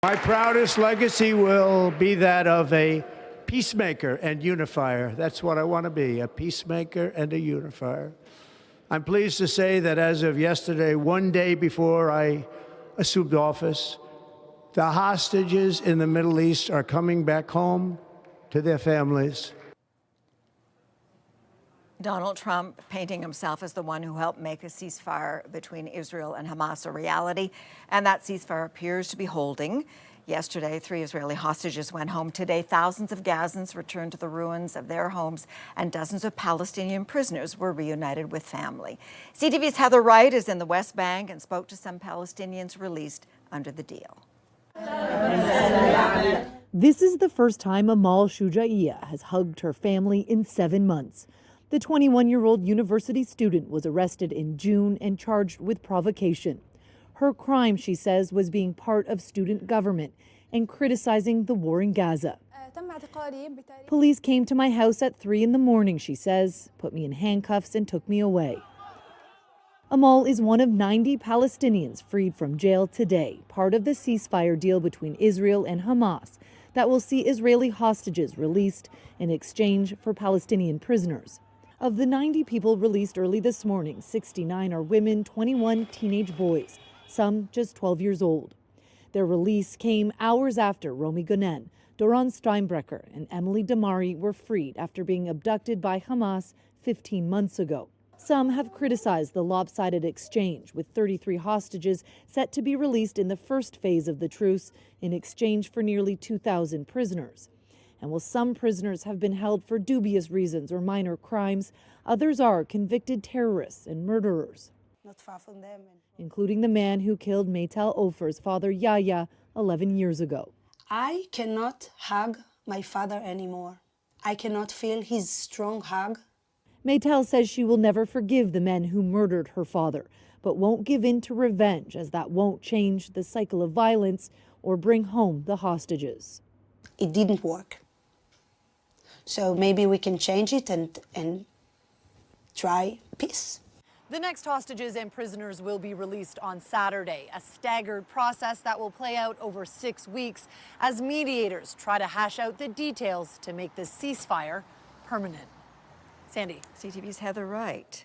My proudest legacy will be that of a peacemaker and unifier. That's what I want to be, a peacemaker and a unifier. I'm pleased to say that as of yesterday, one day before I assumed office, the hostages in the Middle East are coming back home to their families. Donald Trump painting himself as the one who helped make a ceasefire between Israel and Hamas a reality, and that ceasefire appears to be holding. Yesterday, 3 Israeli hostages went home. Today, thousands of Gazans returned to the ruins of their homes, and dozens of Palestinian prisoners were reunited with family. CTV's Heather Wright is in the West Bank and spoke to some Palestinians released under the deal. This is the first time Amal Shujaiya has hugged her family in 7 months. The 21-year-old university student was arrested in June and charged with provocation. Her crime, she says, was being part of student government and criticizing the war in Gaza. Police came to my house at 3 in the morning, she says, put me in handcuffs and took me away. Amal is one of 90 Palestinians freed from jail today, part of the ceasefire deal between Israel and Hamas that will see Israeli hostages released in exchange for Palestinian prisoners. Of the 90 people released early this morning, 69 are women, 21 teenage boys, some just 12 years old. Their release came hours after Romy Gonen, Doron Steinbrecher, and Emily Damari were freed after being abducted by Hamas 15 months ago. Some have criticized the lopsided exchange, with 33 hostages set to be released in the first phase of the truce in exchange for nearly 2,000 prisoners. And while some prisoners have been held for dubious reasons or minor crimes, others are convicted terrorists and murderers, not far from them, including the man who killed Maytal Ofer's father, Yahya, 11 years ago. I cannot hug my father anymore. I cannot feel his strong hug. Maytal says she will never forgive the men who murdered her father, but won't give in to revenge, as that won't change the cycle of violence or bring home the hostages. It didn't work. So maybe we can change it and try peace. The next hostages and prisoners will be released on Saturday, a staggered process that will play out over 6 weeks as mediators try to hash out the details to make this ceasefire permanent. Sandy. CTV's Heather Wright.